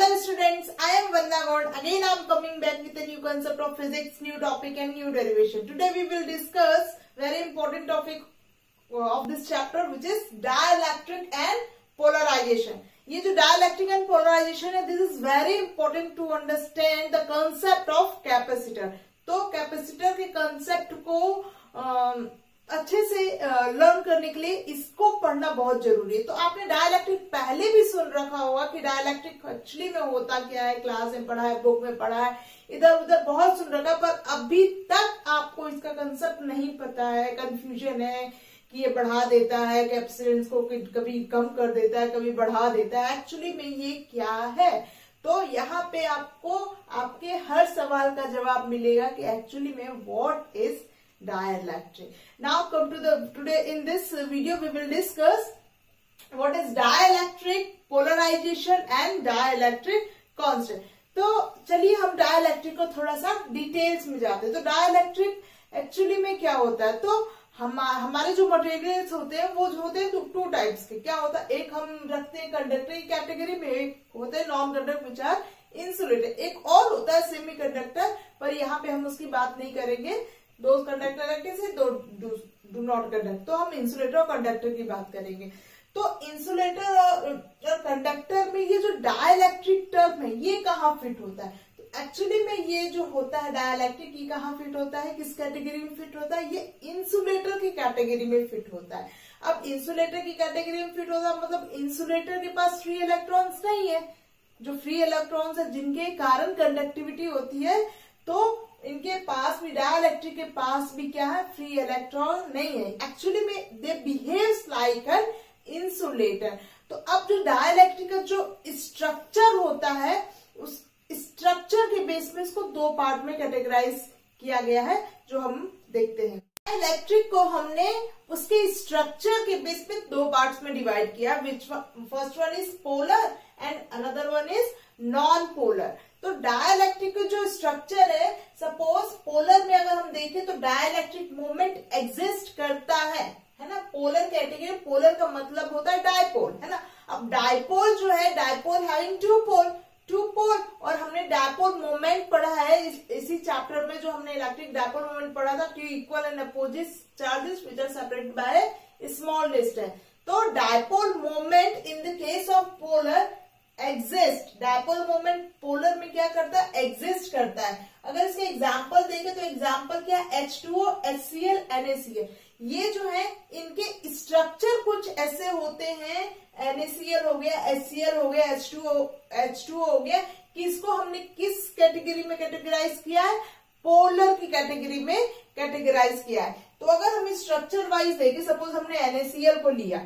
Hello students, I am Vandana Gaud. Again I am coming back with a new concept of physics, new topic and new derivation. Today we will discuss very important topic of this chapter which is dielectric and polarization. ये जो dielectric and polarization है, this is very important to understand the concept of capacitor. तो capacitor के concept को अच्छे से learn करने के लिए इसको पढ़ना बहुत जरूरी है. तो आपने डायलैक्ट्रिक पहले भी सुन रखा होगा कि डायलैक्ट्रिक एक्चुअली में होता क्या है, क्लास में पढ़ा है, बुक में पढ़ा है, इधर उधर बहुत सुन रखा है, पर अभी तक आपको इसका कंसेप्ट नहीं पता है, कंफ्यूजन है कि ये बढ़ा देता है कैपेसिटेंस को, कभी कम कर देता है, कभी बढ़ा देता है, एक्चुअली में ये क्या है. तो यहाँ पे आपको आपके हर सवाल का जवाब मिलेगा कि एक्चुअली में what is dielectric. Now come to the today in this video we will discuss what is dielectric, polarization and dielectric constant. तो चलिए हम dielectric को थोड़ा सा डिटेल्स में जाते हैं. तो dielectric एक्चुअली में क्या होता है, तो हमारे जो मटेरियल्स होते हैं वो होते हैं टू टाइप्स के. क्या होता है, एक हम रखते हैं कंडक्टर की कैटेगरी में, एक होते हैं non conductor which are insulator, एक और होता है सेमी कंडक्टर, पर यहाँ पे हम उसकी बात नहीं करेंगे. दो कंडक्टर रखे से डू नॉट कंडक्ट, तो हम इंसुलेटर और कंडक्टर की बात करेंगे. तो इंसुलेटर और कंडक्टर में ये जो डाइलेक्ट्रिक टर्म है ये कहाँ फिट होता है. तो एक्चुअली में ये जो होता है डाइलेक्ट्रिक, ये कहाँ फिट होता है, किस कैटेगरी में फिट होता है, ये इंसुलेटर की कैटेगरी में फिट होता है. अब इंसुलेटर की कैटेगरी में फिट होता है मतलब इंसुलेटर के पास फ्री इलेक्ट्रॉन्स नहीं है. जो फ्री इलेक्ट्रॉन्स है जिनके कारण कंडक्टिविटी होती है, तो इनके पास भी डाइलेक्ट्रिक के पास भी क्या है, फ्री इलेक्ट्रॉन नहीं है. एक्चुअली में दे बिहेव्स लाइक एन इंसुलेटर. तो अब जो डाइलेक्ट्रिक का जो स्ट्रक्चर होता है, उस स्ट्रक्चर के बेस में इसको दो पार्ट में कैटेगराइज किया गया है जो हम देखते हैं. डाइलेक्ट्रिक को हमने उसके स्ट्रक्चर के बेस में दो पार्ट्स में डिवाइड किया. Which first one is polar and another one is non polar. तो डाइलेक्ट्रिक का जो स्ट्रक्चर है, सपोज पोलर में अगर हम देखें तो डाइलेक्ट्रिक मोमेंट एग्जिस्ट करता है ना. पोलर कैटेगरी, पोलर का मतलब होता है डायपोल, है ना. अब डायपोल जो है, डायपोल हैविंग टू पोल, और हमने डायपोल मोमेंट पढ़ा है इसी चैप्टर में, जो हमने इलेक्ट्रिक डायपोल मोमेंट पढ़ा था, Q equal and opposite charges which are separated by small distance. तो dipole moment in the case of polar exist. Dipole moment polar में क्या करता है, एग्जिस्ट करता है. अगर इसके एग्जाम्पल देखें तो एग्जाम्पल क्या है, H2O, HCl, NaCl. ये जो है इनके स्ट्रक्चर कुछ ऐसे होते हैं, NaCl हो गया, HCl हो गया, H2O हो गया, कि इसको हमने किस कैटेगरी में कैटेगराइज किया है, पोलर की कैटेगरी में कैटेगराइज किया है. तो अगर हम स्ट्रक्चर वाइज देखें, सपोज हमने NaCl को लिया,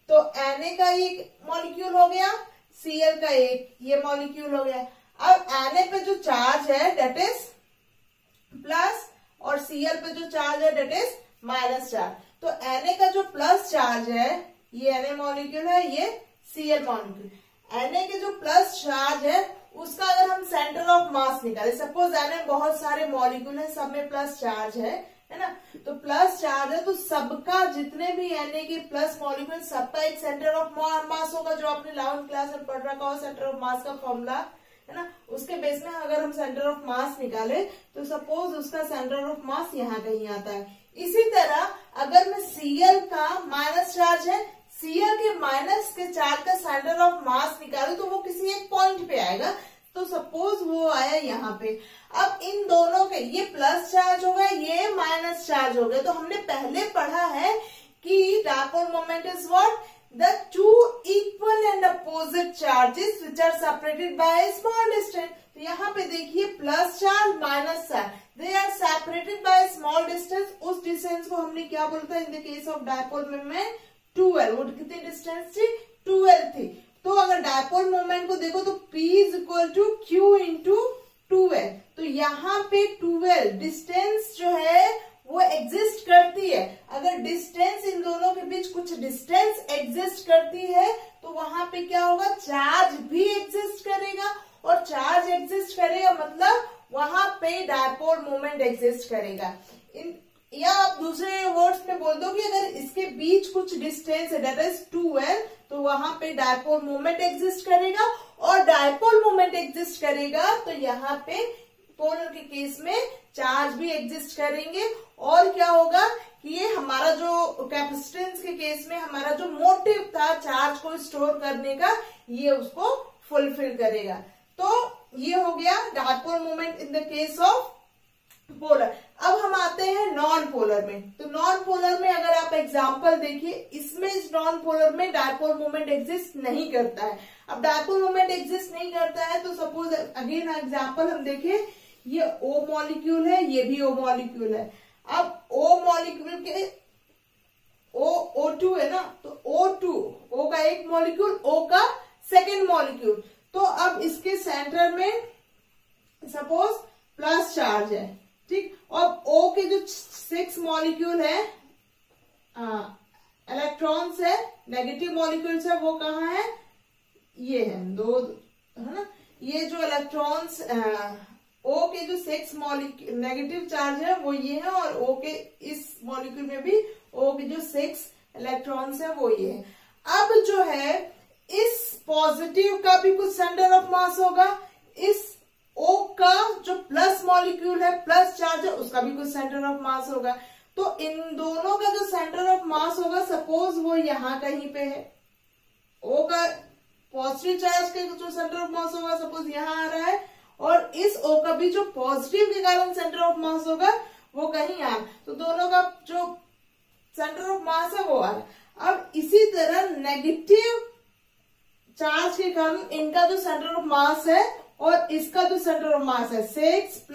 तो Na का एक मॉलिक्यूल हो गया, Cl का एक ये मॉलिक्यूल हो गया. अब Na पे जो चार्ज है डेट इज प्लस, और Cl पे जो चार्ज है डेट इज माइनस चार्ज. तो Na का जो प्लस चार्ज है, ये Na मॉलिक्यूल है, ये Cl मॉलिक्यूल. Na के जो प्लस चार्ज है उसका अगर हम सेंटर ऑफ मास निकाले, सपोज Na बहुत सारे मॉलिक्यूल है, सब में प्लस चार्ज है ना. तो प्लस चार्ज है तो सबका, जितने भी Na के प्लस मॉलिक्यूल, सबका एक सेंटर ऑफ मास होगा, जो आपने 11th क्लास में पढ़ रखा हो, सेंटर ऑफ मास का फॉर्मूला, है ना. उसके बेस में अगर हम सेंटर ऑफ मास निकाले तो सपोज उसका सेंटर ऑफ मास यहाँ कहीं आता है. इसी तरह अगर मैं Cl का माइनस चार्ज है, Cl के माइनस के चार्ज का सेंटर ऑफ मास निकालू तो वो किसी एक पॉइंट पे आएगा. तो सपोज वो आया यहाँ पे. अब इन दोनों के, ये प्लस चार्ज हो गया, ये माइनस चार्ज हो गया. तो हमने पहले पढ़ा है कि dipole moment is what, the two equal and opposite charges which are separated by small distance. तो यहाँ पे देखिए plus charge minus charge, they are separated by small distance. उस डिस्टेंस को हमने क्या बोलता है in the case of dipole moment, 12. वो कितनी डिस्टेंस थी, 12 थी. तो अगर डायपोल मोमेंट को देखो तो P is equal to Q into 12. तो यहाँ पे 12 डिस्टेंस जो है वो एग्जिस्ट करती है. अगर डिस्टेंस इन दोनों के बीच कुछ डिस्टेंस एग्जिस्ट करती है तो वहां पे क्या होगा, चार्ज भी एग्जिस्ट करेगा, और चार्ज एग्जिस्ट करेगा मतलब वहां पे डायपोल मोमेंट एग्जिस्ट करेगा. या आप दूसरे वर्ड्स में बोल दो कि अगर इसके बीच कुछ डिस्टेंस है डेट इज 12, तो वहां पे डायपोल मोमेंट एग्जिस्ट करेगा, और डायपोल मोमेंट एग्जिस्ट करेगा तो यहाँ पे पोलर के केस में चार्ज भी एग्जिस्ट करेंगे। और क्या होगा कि ये हमारा जो कैपेसिटेंस के केस में हमारा जो मोटिव था चार्ज को स्टोर करने का, ये उसको फुलफिल करेगा। तो ये हो गया dipole moment in the case of polar. अब हम आते हैं नॉन पोलर में। तो नॉन पोलर में अगर आप एग्जांपल देखिए, इसमें इस नॉन पोलर में डायपोल मोमेंट एग्जिस्ट नहीं करता है। अब डायपोल मोमेंट एग्जिस्ट नहीं करता है तो सपोज अगेन एग्जांपल हम देखें, ये O मॉलिक्यूल है, ये भी O मॉलिक्यूल है। अब O मॉलिक्यूल के O2 है ना, तो O का एक मॉलिक्यूल, O का सेकेंड मॉलिक्यूल। तो अब इसके सेंटर में सपोज प्लस चार्ज है, ठीक। और O के जो 6 मॉलिक्यूल है, इलेक्ट्रॉन्स है, नेगेटिव मॉलिक्यूल्स है, वो कहाँ है, ये है, दो है ना। ये जो इलेक्ट्रॉन्स O के जो 6 मॉलिक्यूल नेगेटिव चार्ज है वो ये है, और O के इस मॉलिक्यूल में भी O के जो 6 इलेक्ट्रॉन्स है वो ये है। अब जो है इस पॉजिटिव का भी कुछ सेंटर ऑफ मास होगा, इस O का जो प्लस मॉलिक्यूल है, प्लस चार्ज है, उसका भी कुछ सेंटर ऑफ मास होगा। तो इन दोनों का जो सेंटर ऑफ मास होगा, सपोज वो यहाँ कहीं पे है, O का पॉजिटिव चार्ज का जो सेंटर ऑफ मास होगा सपोज यहाँ आ रहा है, और इस O का भी जो पॉजिटिव के कारण सेंटर ऑफ मास होगा वो कहीं आ, तो दोनों का जो सेंटर ऑफ मास है वो आ रहा है। अब इसी तरह नेगेटिव चार्ज के कारण इनका जो सेंटर ऑफ मास है और इसका जो सेंटर ऑफ मास है 6 +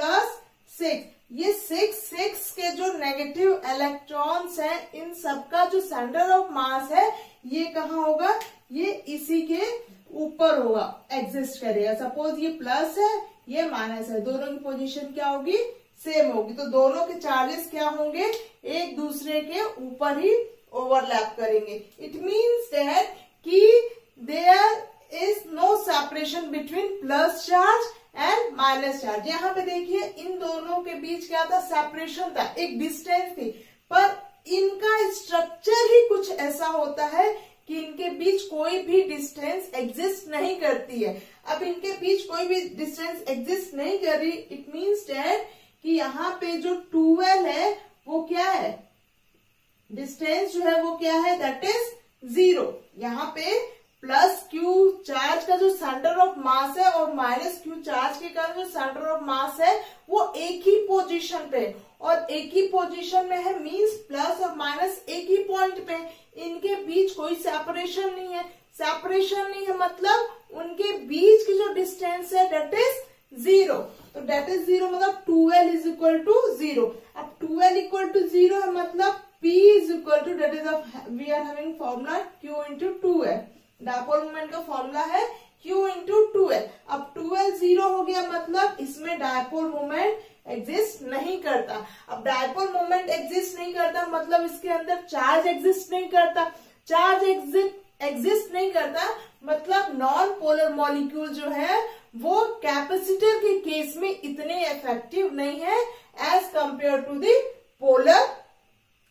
6, ये 6 के जो नेगेटिव इलेक्ट्रॉन्स हैं, इन सबका जो सेंटर ऑफ मास है ये कहाँ होगा, ये इसी के ऊपर होगा, एग्जिस्ट करेगा। सपोज ये प्लस है, ये माइनस है, दोनों की पोजीशन क्या होगी, सेम होगी। तो दोनों के चार्जेस क्या होंगे, एक दूसरे के ऊपर ही ओवरलैप करेंगे। इट मीन्स दैट कि there is no separation between plus charge and minus charge. यहाँ पे देखिए इन दोनों के बीच क्या था, सेपरेशन था, एक डिस्टेंस थी, पर इनका स्ट्रक्चर ही कुछ ऐसा होता है कि इनके बीच कोई भी डिस्टेंस एग्जिस्ट नहीं करती है। अब इनके बीच कोई भी डिस्टेंस एग्जिस्ट नहीं कर रही, इट मीन्स दैट कि यहाँ पे जो 12 है वो क्या है, डिस्टेंस जो है वो क्या है, दैट इज 0। यहाँ पे प्लस Q चार्ज का जो सेंटर ऑफ मास है और माइनस Q चार्ज के कारण जो सेंटर ऑफ मास है वो एक ही पोजीशन पे, और एक ही पोजीशन में है, मींस प्लस और माइनस एक ही पॉइंट पे, इनके बीच कोई सेपरेशन नहीं है। सेपरेशन नहीं है मतलब उनके बीच की जो डिस्टेंस है दैट इज 0। तो दैट इज 0 मतलब 2L इज इक्वल टू 0। अब 2L इक्वल टू 0 है मतलब P is equal to, that is we are having formula Q into 2L। Dipole moment का फॉर्मूला है Q इंटू 2L। अब 2L 0 हो गया मतलब इसमें डायपोल मोमेंट एग्जिस्ट नहीं करता। अब डायपोल मोमेंट एग्जिस्ट नहीं करता मतलब इसके अंदर चार्ज एग्जिस्ट नहीं करता। चार्ज एग्जिस्ट नहीं करता मतलब नॉन पोलर मॉलिक्यूल जो है वो कैपेसिटर के केस में इतने इफेक्टिव नहीं है as compare to the polar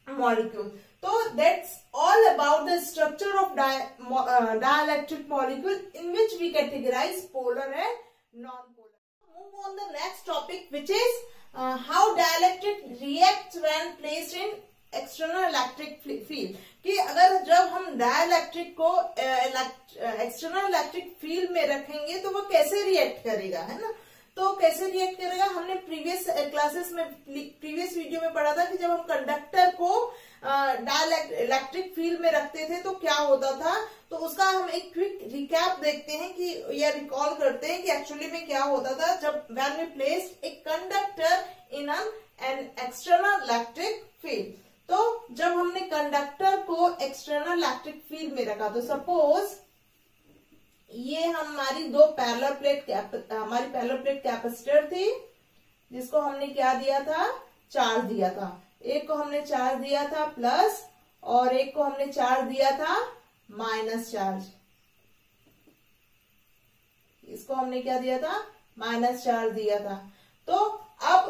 molecule. So that's all about the structure of dielectric molecule in which we categorize polar and non-polar. Move on the next topic, which is how dielectric reacts when placed in external electric field. कि अगर जब हम dielectric को external electric field में रखेंगे तो वो कैसे रिएक्ट करेगा, है ना। तो कैसे रिएक्ट करेगा, हमने प्रीवियस क्लासेस में प्रीवियस वीडियो में पढ़ा था कि जब हम कंडक्टर को डाइलेक्ट्रिक फील्ड में रखते थे तो क्या होता था। तो उसका हम एक क्विक रिकैप देखते हैं कि या रिकॉल करते हैं कि एक्चुअली में क्या होता था जब when we placed a conductor in an external electric field. तो जब हमने कंडक्टर को एक्सटर्नल इलेक्ट्रिक फील्ड में रखा, तो सपोज ये हमारी पैरेलल प्लेट कैपेसिटर थी जिसको हमने क्या दिया था, चार्ज दिया था। एक को हमने चार्ज दिया था प्लस और एक को हमने चार्ज दिया था माइनस चार्ज। इसको हमने क्या दिया था, माइनस चार्ज दिया था। तो अब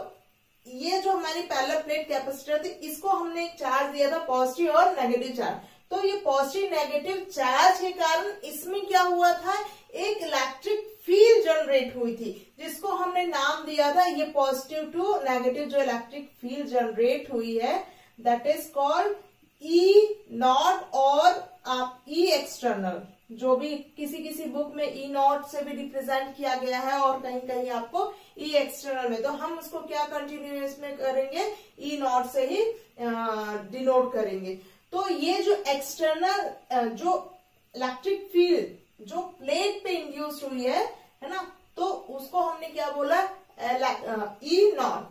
ये जो हमारी पैरेलल प्लेट कैपेसिटर थी इसको हमने एक चार्ज दिया था पॉजिटिव और नेगेटिव चार्ज। तो ये पॉजिटिव नेगेटिव चार्ज के कारण इसमें क्या हुआ था, एक इलेक्ट्रिक फील्ड जनरेट जनरेट हुई थी, जिसको हमने नाम दिया था, ये पॉजिटिव टू नेगेटिव जो इलेक्ट्रिक फील्ड जनरेट हुई है, that is called E not और आप ई एक्सटर्नल, जो भी किसी बुक में ई नॉट से भी रिप्रेजेंट किया गया है और कहीं कहीं आपको ई एक्सटर्नल में, तो हम उसको क्या कंटिन्यूस में करेंगे, ई नॉट से ही डिनोट करेंगे। तो ये जो एक्सटर्नल जो इलेक्ट्रिक फील्ड जो प्लेट पे इंड्यूस हुई है ना, तो उसको हमने क्या बोला, ई नॉट,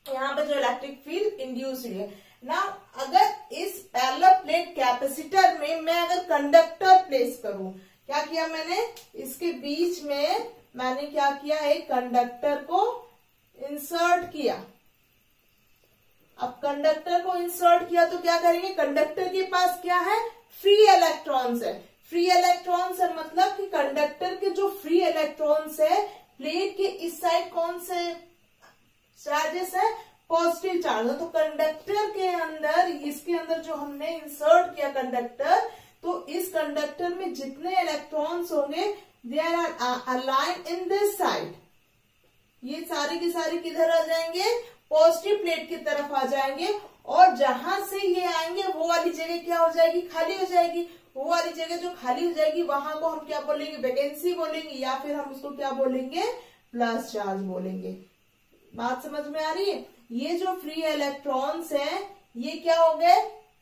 यहाँ पे जो इलेक्ट्रिक फील्ड इंड्यूस हुई है ना। अगर इस पैरेलल प्लेट कैपेसिटर में मैं अगर कंडक्टर प्लेस करूं, क्या किया मैंने, इसके बीच में मैंने क्या किया, एक कंडक्टर को इंसर्ट किया। अब कंडक्टर को इंसर्ट किया तो क्या करेंगे, कंडक्टर के पास क्या है, फ्री इलेक्ट्रॉन्स है। फ्री इलेक्ट्रॉन्स है मतलब कि कंडक्टर के जो फ्री इलेक्ट्रॉन्स है, प्लेट के इस साइड कौन से चार्जेस है, पॉजिटिव चार्ज। तो कंडक्टर के अंदर, इसके अंदर जो हमने इंसर्ट किया कंडक्टर, तो इस कंडक्टर में जितने इलेक्ट्रॉन्स होंगे, they are aligned in this side, ये सारे के सारे किधर आ जाएंगे, पॉजिटिव प्लेट की तरफ आ जाएंगे। और जहां से ये आएंगे वो वाली जगह क्या हो जाएगी, खाली हो जाएगी। वो वाली जगह जो खाली हो जाएगी वहां को हम क्या बोलेंगे, वैकेंसी बोलेंगे, या फिर हम उसको क्या बोलेंगे, प्लस चार्ज बोलेंगे। बात समझ में आ रही है। ये जो फ्री इलेक्ट्रॉन्स हैं, ये क्या हो गए,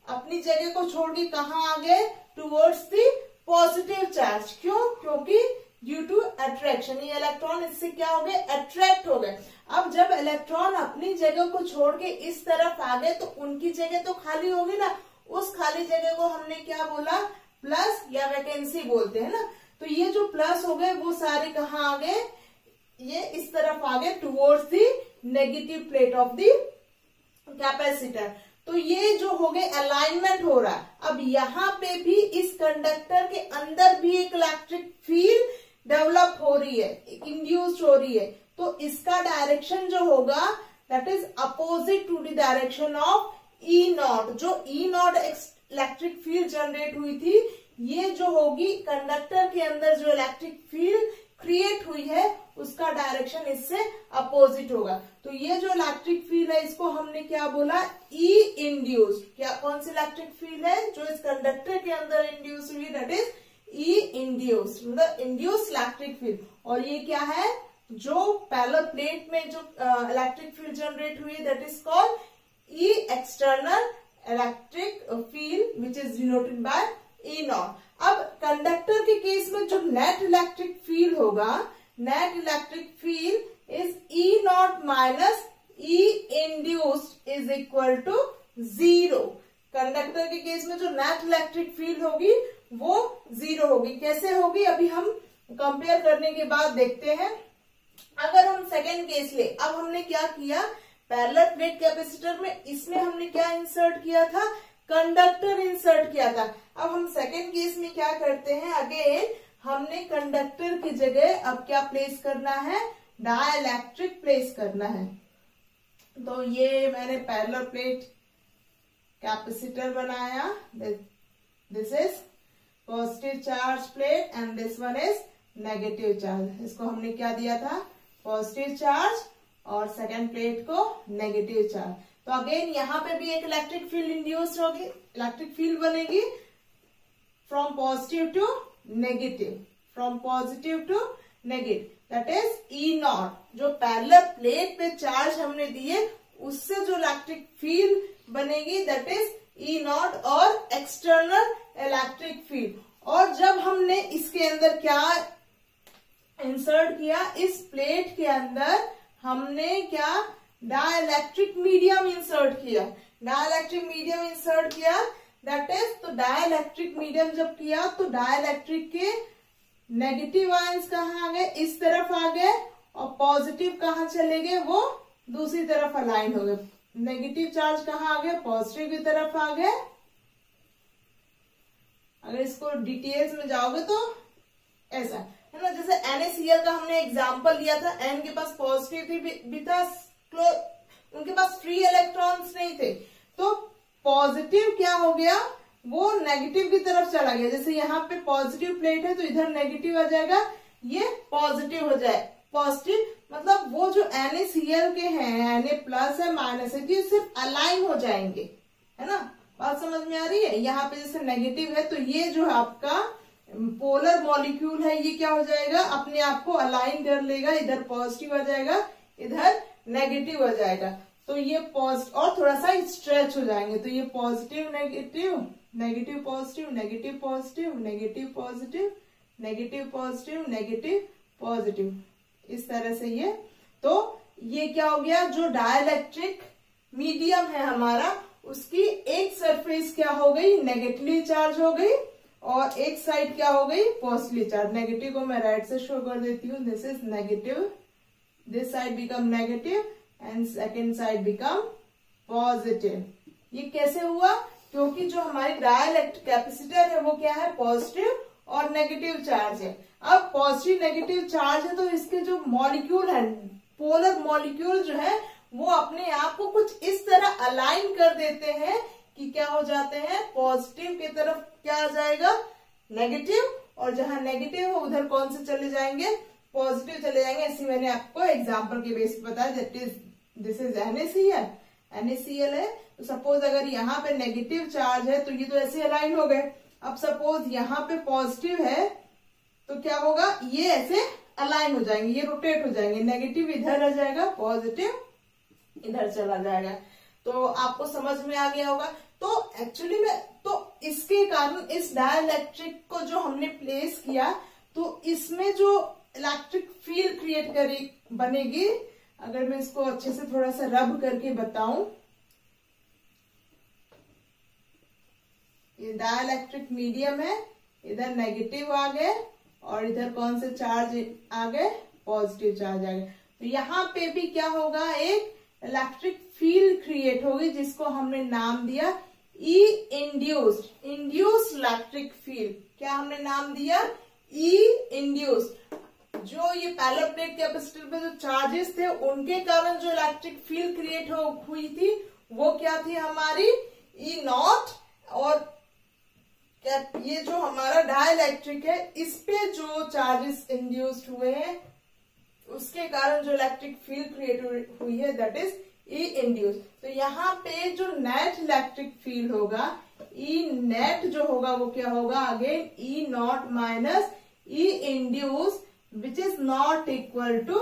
अपनी जगह को छोड़ के कहाँ आ गए, टुवर्ड्स द पॉजिटिव चार्ज। क्यों, क्योंकि ड्यू टू अट्रैक्शन, ये इलेक्ट्रॉन इससे क्या हो गए, अट्रैक्ट हो गए। अब जब इलेक्ट्रॉन अपनी जगह को छोड़ के इस तरफ आ गए, तो उनकी जगह तो खाली होगी ना, उस खाली जगह को हमने क्या बोला, प्लस या वैकेंसी बोलते हैं ना। तो ये जो प्लस हो गए वो सारे कहाँ आ गए, ये इस तरफ आ गए, towards the negative plate of the capacitor. तो ये जो हो गए अलाइनमेंट हो रहा है। अब यहाँ पे भी इस कंडक्टर के अंदर भी एक इलेक्ट्रिक फील्ड डेवलप हो रही है, इंड्यूस्ड हो रही है। तो इसका डायरेक्शन जो होगा, that is opposite to the direction of E naught. जो E naught electric field generate हुई थी, ये जो होगी कंडक्टर के अंदर जो इलेक्ट्रिक फील्ड क्रिएट हुई है, उसका डायरेक्शन इससे अपोजिट होगा। तो ये जो इलेक्ट्रिक फील्ड है, इसको हमने क्या बोला, ई इंड्यूस्ड। क्या, कौन सी इलेक्ट्रिक फील्ड है जो इस कंडक्टर के अंदर इंड्यूस हुई, दैट इज ई इंड्यूस्ड, मतलब इंड्यूस्ड इलेक्ट्रिक फील्ड। और ये क्या है, जो पैरेलल प्लेट में जो इलेक्ट्रिक फील्ड जनरेट हुई, that is called E external electric field which is denoted by E naught. अब कंडक्टर के केस में जो नेट इलेक्ट्रिक फील्ड होगा, net electric field is E naught minus E induced is equal to 0। Conductor के case में जो net electric field होगी वो 0 होगी। कैसे होगी, अभी हम कंपेयर करने के बाद देखते हैं। अगर हम सेकेंड केस ले, अब हमने क्या किया, पैरेलल प्लेट कैपेसिटर में इसमें हमने क्या इंसर्ट किया था, कंडक्टर इंसर्ट किया था। अब हम सेकेंड केस में क्या करते हैं, अगेन हमने कंडक्टर की जगह अब क्या प्लेस करना है, डाइलेक्ट्रिक प्लेस करना है। तो ये मैंने पैरेलल प्लेट कैपेसिटर बनाया, this is positive charge plate and this one is negative charge. इसको हमने क्या दिया था, पॉजिटिव चार्ज, और सेकेंड प्लेट को नेगेटिव चार्ज। तो अगेन यहाँ पे भी एक इलेक्ट्रिक फील्ड इंड्यूस होगी, इलेक्ट्रिक फील्ड बनेगी from positive to negative, from positive to negative, that is E naught. जो पैरेलल प्लेट पे चार्ज हमने दिए, उससे जो इलेक्ट्रिक फील्ड बनेगी, दैट इज ई नॉट और एक्सटर्नल इलेक्ट्रिक फील्ड। और जब हमने इसके अंदर क्या इंसर्ट किया, इस प्लेट के अंदर हमने क्या, डाइलेक्ट्रिक मीडियम इंसर्ट किया। डाइलेक्ट्रिक मीडियम इंसर्ट किया, दैट इज, तो डाइलेक्ट्रिक मीडियम जब किया तो डाइलेक्ट्रिक के नेगेटिव आयंस कहाँ आ गए, इस तरफ आ गए, और पॉजिटिव कहाँ चले गए, वो दूसरी तरफ अलाइन हो गए। नेगेटिव चार्ज कहाँ आ गए, पॉजिटिव की तरफ आ गए। अगर इसको डिटेल्स में जाओगे तो ऐसा है ना, जैसे NaCl का हमने एग्जांपल लिया था, N के पास पॉजिटिव भी था, उनके पास फ्री इलेक्ट्रॉन्स नहीं थे, तो पॉजिटिव क्या हो गया, वो नेगेटिव की तरफ चला गया। जैसे यहाँ पे पॉजिटिव प्लेट है तो इधर नेगेटिव आ जाएगा, ये पॉजिटिव हो जाए। पॉजिटिव मतलब वो जो NaCl के हैं, Na प्लस है माइनस है, ये सिर्फ अलाइन हो जाएंगे, है ना। बात समझ में आ रही है। यहाँ पे जैसे नेगेटिव है तो ये जो आपका पोलर मॉलिक्यूल है ये क्या हो जाएगा, अपने आप को अलाइन कर लेगा, इधर पॉजिटिव आ जाएगा, इधर नेगेटिव हो जाएगा। तो ये पॉजिटिव और थोड़ा सा स्ट्रेच हो जाएंगे, तो ये positive negative, negative positive, negative positive, negative positive, negative positive, negative positive, इस तरह से ये। तो ये क्या हो गया, जो डाइलेक्ट्रिक मीडियम है हमारा, उसकी एक सरफेस क्या हो गई, नेगेटिवली चार्ज हो गई, और एक साइड क्या हो गई, पॉजिटिवली चार्ज। नेगेटिव को मैं राइट से शो कर देती हूँ, this is negative, this side become negative and second side become positive. ये कैसे हुआ, क्योंकि जो हमारी डाइलेक्ट्रिक कैपेसिटर है वो क्या है, पॉजिटिव और नेगेटिव चार्ज है। अब पॉजिटिव नेगेटिव चार्ज है तो इसके जो मॉलिक्यूल है, पोलर मॉलिक्यूल जो है, वो अपने आप को कुछ इस तरह अलाइन कर देते हैं कि क्या हो जाते हैं, पॉजिटिव की तरफ क्या आ जाएगा, नेगेटिव, और जहां नेगेटिव हो उधर कौन से चले जाएंगे, पॉजिटिव चले जाएंगे। ऐसे मैंने आपको एग्जांपल के बेस पे बताया, that is this is NaCl है। तो सपोज अगर यहाँ पे नेगेटिव चार्ज है तो ये तो ऐसे अलाइन हो गए। अब सपोज यहाँ पे पॉजिटिव है तो क्या होगा, ये ऐसे अलाइन हो जाएंगे, ये रोटेट हो जाएंगे, नेगेटिव इधर आ जाएगा, पॉजिटिव इधर चला जाएगा। तो आपको समझ में आ गया होगा। तो एक्चुअली में तो इसके कारण इस डाइलेक्ट्रिक को जो हमने प्लेस किया तो इसमें जो इलेक्ट्रिक फील्ड क्रिएट बनेगी, अगर मैं इसको अच्छे से थोड़ा सा रब करके बताऊं, ये डाइलेक्ट्रिक मीडियम है, इधर नेगेटिव आ गए और इधर कौन से चार्ज आ गए, पॉजिटिव चार्ज आ गए। तो यहाँ पे भी क्या होगा, एक इलेक्ट्रिक फील्ड क्रिएट होगी जिसको हमने नाम दिया ई इंड्यूस्ड इलेक्ट्रिक फील्ड। क्या हमने नाम दिया, ई इंड्यूस्ड। जो ये पैरेलल प्लेट कैपेसिटर पे जो चार्जेस थे उनके कारण जो इलेक्ट्रिक फील्ड क्रिएट हुई थी वो क्या थी हमारी, ई नॉट। और ये जो हमारा डाइलेक्ट्रिक है इस पे जो चार्जेस इंड्यूस्ड हुए हैं उसके कारण जो इलेक्ट्रिक फील्ड क्रिएट हुई है, दैट इज ई इंड्यूस। तो यहाँ पे जो नेट इलेक्ट्रिक फील्ड होगा, ई नेट जो होगा वो क्या होगा, again E naught minus E induce, which is not equal to.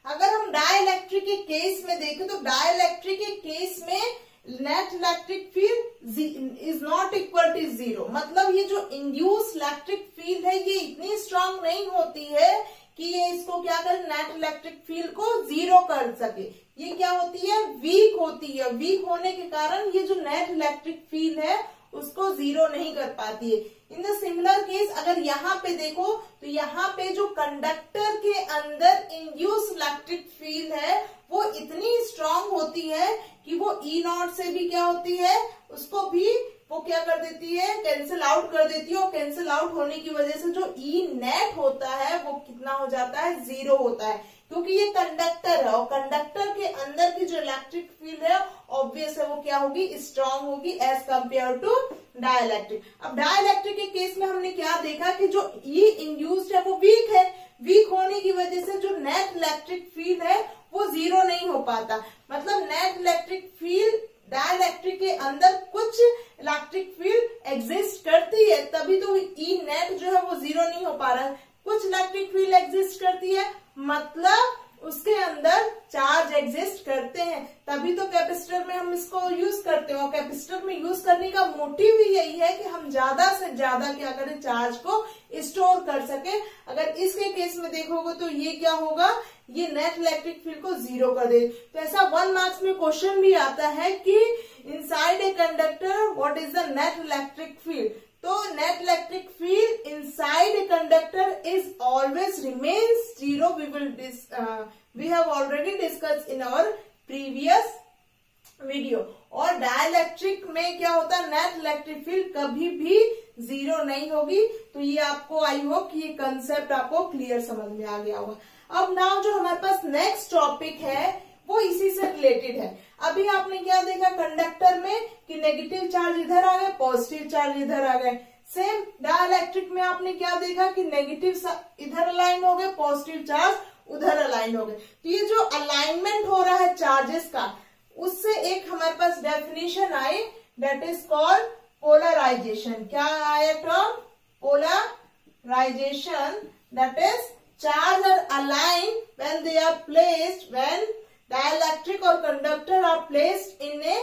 अगर हम डाइलेक्ट्रिक के केस में देखें तो डाइलेक्ट्रिक के केस में net electric field is not equal to 0। मतलब ये जो इंड्यूस इलेक्ट्रिक फील्ड है ये इतनी स्ट्रांग नहीं होती है कि ये इसको क्या कर, नेट इलेक्ट्रिक फील्ड को 0 कर सके। ये क्या होती है, वीक होती है। वीक होने के कारण ये जो नेट इलेक्ट्रिक फील्ड है उसको 0 नहीं कर पाती है। इन द सिमिलर केस अगर यहाँ पे देखो तो यहाँ पे जो कंडक्टर के अंदर इंड्यूस इलेक्ट्रिक फील्ड है वो इतनी स्ट्रांग होती है कि वो ई नॉट से भी क्या होती है, उसको भी वो क्या कर देती है, कैंसिल आउट कर देती है। और कैंसिल आउट होने की वजह से जो ई नेट होता है वो कितना हो जाता है, 0 होता है, क्योंकि ये कंडक्टर है और कंडक्टर के अंदर की जो इलेक्ट्रिक फील्ड है ऑब्वियस है वो क्या होगी, स्ट्रांग होगी एज कंपेयर टू डाइलेक्ट्रिक। अब डाइलेक्ट्रिक के केस में हमने क्या देखा कि जो ई इंड्यूस्ड है वो वीक है। वीक होने की वजह से जो नेट इलेक्ट्रिक फील्ड है वो 0 नहीं हो पाता। मतलब नेट इलेक्ट्रिक फील्ड डाइलेक्ट्रिक के अंदर कुछ इलेक्ट्रिक फील्ड एग्जिस्ट करती है, तभी तो ई नेट जो है वो 0 नहीं हो पा रहा है। कुछ इलेक्ट्रिक फील्ड एग्जिस्ट करती है मतलब उसके अंदर चार्ज एग्जिस्ट करते हैं, तभी तो कैपेसिटर में हम इसको यूज करते हैं। और कैपेसिटर में यूज करने का मोटिव ही यही है कि हम ज्यादा से ज्यादा क्या करें, चार्ज को स्टोर कर सके। अगर इसके केस में देखोगे तो ये क्या होगा, ये नेट इलेक्ट्रिक फील्ड को 0 कर दे। तो ऐसा 1 मार्क्स में क्वेश्चन भी आता है कि inside a conductor what is the net electric field. तो net electric field inside a conductor is always remains 0। We have already discuss in our previous video. और डाइलेक्ट्रिक में क्या होता है, नेट इलेक्ट्रिक फील्ड कभी भी 0 नहीं होगी। तो ये आपको आई होप कि ये कंसेप्ट आपको क्लियर समझ में आ गया होगा। अब नाउ जो हमारे पास नेक्स्ट टॉपिक है वो इसी से रिलेटेड है। अभी आपने क्या देखा कंडक्टर में कि नेगेटिव चार्ज इधर आ गए, पॉजिटिव चार्ज इधर आ गए। सेम डाइलेक्ट्रिक में आपने क्या देखा कि नेगेटिव इधर अलाइन हो गए, पॉजिटिव चार्ज उधर अलाइन हो गए। तो ये जो अलाइनमेंट हो रहा है चार्जेस का, उससे एक हमारे पास डेफिनेशन आई, दैट इज कॉल्ड पोलराइजेशन। क्या आया term? Polarization, that is charge are align when they are placed, when dielectric और conductor are placed in a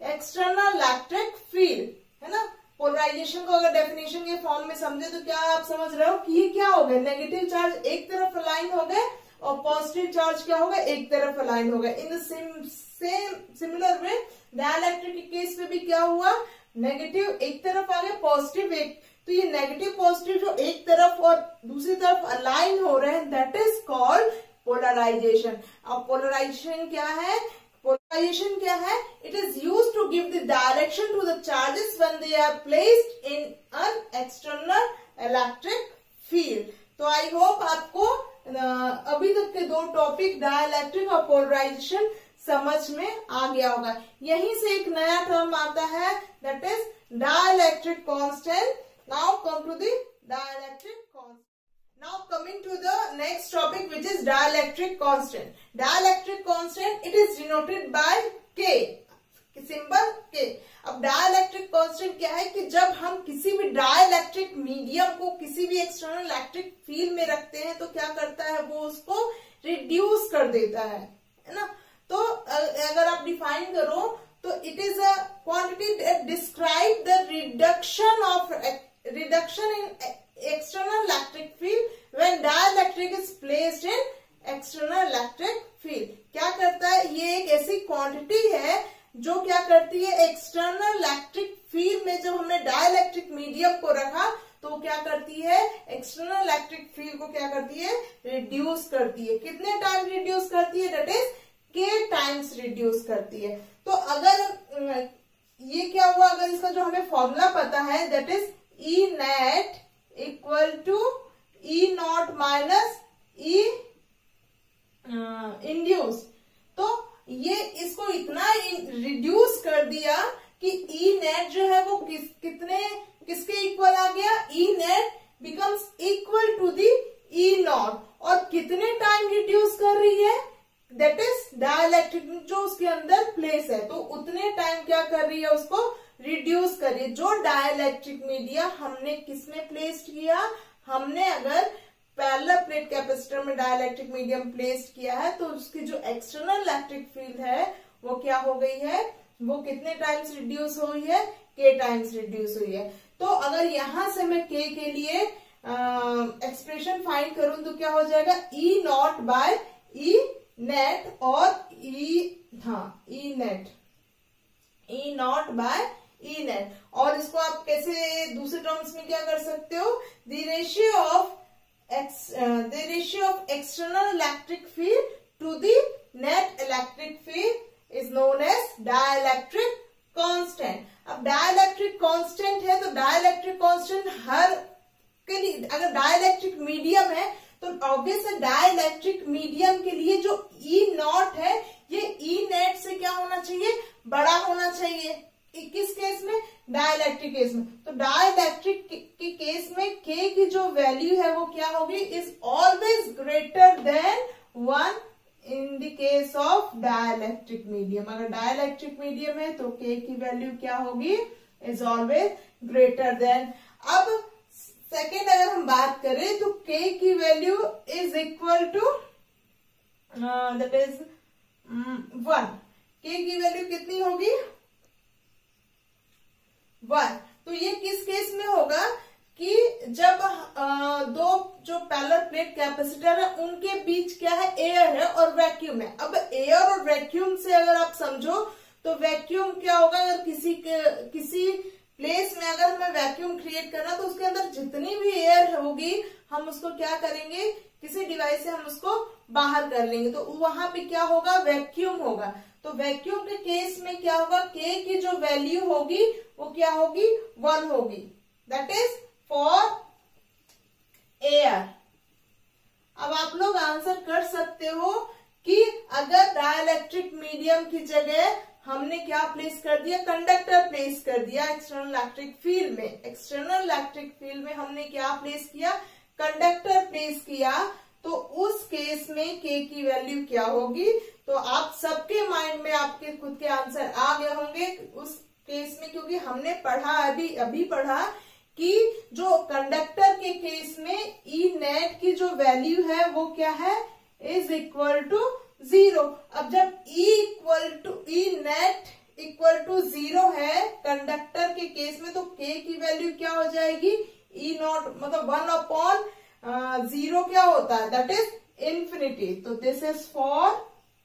external electric field, है ना। पोलराइजेशन को अगर डेफिनेशन के फॉर्म में समझे तो क्या आप समझ रहे हो कि ये क्या हो गया, नेगेटिव चार्ज एक तरफ अलाइन हो गए और पॉजिटिव चार्ज क्या हो गया, एक तरफ अलाइन हो गए। In the same similar way dielectric के केस में भी क्या हुआ, नेगेटिव एक तरफ आ गए, पॉजिटिव एक। तो ये नेगेटिव पॉजिटिव जो एक तरफ और दूसरी तरफ अलाइन हो रहे हैं, दैट इज कॉल्ड पोलराइजेशन। अब पोलराइजेशन क्या है? Polarization क्या है? It is used to give the direction to the charges when they are placed in an external electric field. तो आई होप आपको अभी तक के दो टॉपिक डाइलेक्ट्रिक और पोलराइजेशन समझ में आ गया होगा। यहीं से एक नया टर्म आता है, that is dielectric constant. Now come to the dielectric constant. Now coming to the next topic, which is dielectric constant. Dielectric constant, it is denoted by K, symbol K. अब dielectric constant क्या है कि जब हम किसी भी dielectric medium को किसी भी एक्सटर्नल इलेक्ट्रिक फील्ड में रखते हैं तो क्या करता है, वो उसको रिड्यूस कर देता है ना। तो अगर आप डिफाइन करो तो it is a quantity that describe the reduction in external electric field when dielectric is placed in external electric field। क्या करता है, ये एक ऐसी क्वांटिटी है जो क्या करती है, एक्सटर्नल इलेक्ट्रिक फील्ड में जब हमने डाइलेक्ट्रिक मीडियम को रखा तो क्या करती है, एक्सटर्नल इलेक्ट्रिक फील्ड को क्या करती है, रिड्यूस करती है। कितने टाइम रिड्यूस करती है, that is k times reduce करती है। तो अगर ये क्या हुआ, अगर इसका जो हमें फॉर्मूला पता है, that is E net equal to E naught minus E induce. तो ये इसको इतना रिड्यूस कर दिया कि E नेट जो है वो किसके इक्वल आ गया, E net becomes equal to the E naught. और कितने टाइम रिड्यूस कर रही है, दैट इज डाइलेक्ट्रिक जो उसके अंदर प्लेस है, तो उतने टाइम क्या कर रही है, उसको रिड्यूस करिए। जो डाइलेक्ट्रिक मीडिया हमने किसमें प्लेस्ड किया, हमने अगर पैरेलल प्लेट कैपेसिटर में डाइलेक्ट्रिक मीडियम प्लेस्ड किया है तो उसकी जो एक्सटर्नल इलेक्ट्रिक फील्ड है वो क्या हो गई है, वो कितने टाइम्स रिड्यूस हुई है, k टाइम्स रिड्यूस हुई है। तो अगर यहां से मैं k के लिए एक्सप्रेशन फाइंड करूं तो क्या हो जाएगा, E naught by E net और E naught by E net. और इसको आप कैसे दूसरे टर्म्स में क्या कर सकते हो, the ratio of external electric field to the net electric field is known as dielectric constant. अब डाइलेक्ट्रिक कांस्टेंट है तो डाइलेक्ट्रिक कांस्टेंट हर के लिए, अगर डाइलेक्ट्रिक मीडियम है तो ऑब्वियस है डाइलेक्ट्रिक मीडियम के लिए जो E नॉट है ये E नेट से क्या होना चाहिए, बड़ा होना चाहिए। किस केस में, डाइलेक्ट्रिक केस में। तो डाइलेक्ट्रिक के केस में k की जो वैल्यू है वो क्या होगी, is always greater than 1 in the case of dielectric medium. अगर डाइलेक्ट्रिक मीडियम है तो k की वैल्यू क्या होगी, इज ऑलवेज ग्रेटर देन। अब सेकेंड अगर हम बात करें तो k की value is equal to that is 1। k की वैल्यू कितनी होगी, 1। तो ये किस केस में होगा कि जब दो जो पैरेलल प्लेट कैपेसिटर है उनके बीच क्या है, एयर है और वैक्यूम है। अब एयर और वैक्यूम से अगर आप समझो तो वैक्यूम क्या होगा, अगर किसी प्लेस में अगर हमें वैक्यूम क्रिएट करना तो उसके अंदर जितनी भी एयर होगी हम उसको क्या करेंगे, किसी डिवाइस से हम उसको बाहर कर लेंगे, तो वहां पे क्या होगा, वैक्यूम होगा। तो वैक्यूम के केस में क्या होगा, k की जो वैल्यू होगी वो क्या होगी, 1 होगी, दैट इज फॉर एयर। अब आप लोग आंसर कर सकते हो कि अगर डाइलेक्ट्रिक मीडियम की जगह हमने क्या प्लेस कर दिया, कंडक्टर प्लेस कर दिया एक्सटर्नल इलेक्ट्रिक फील्ड में। एक्सटर्नल इलेक्ट्रिक फील्ड में हमने क्या प्लेस किया, कंडक्टर प्लेस किया। तो उस केस में K की वैल्यू क्या होगी, तो आप सबके माइंड में आपके खुद के आंसर आ गए होंगे उस केस में, क्योंकि हमने पढ़ा अभी पढ़ा कि जो कंडक्टर के केस में ई नेट की जो वैल्यू है वो क्या है, इज इक्वल टू 0। अब जब ई नेट इक्वल टू 0 है कंडक्टर के केस में, तो K की वैल्यू क्या हो जाएगी, ई नॉट मतलब 1/0 क्या होता है, दैट इज इंफिनिटी। तो this is for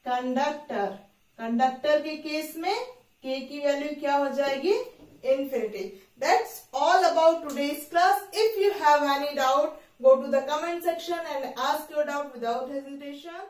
conductor. Conductor के केस में K की वैल्यू क्या हो जाएगी, infinity. That's all about today's class. If you have any doubt, go to the comment section and ask your doubt without hesitation.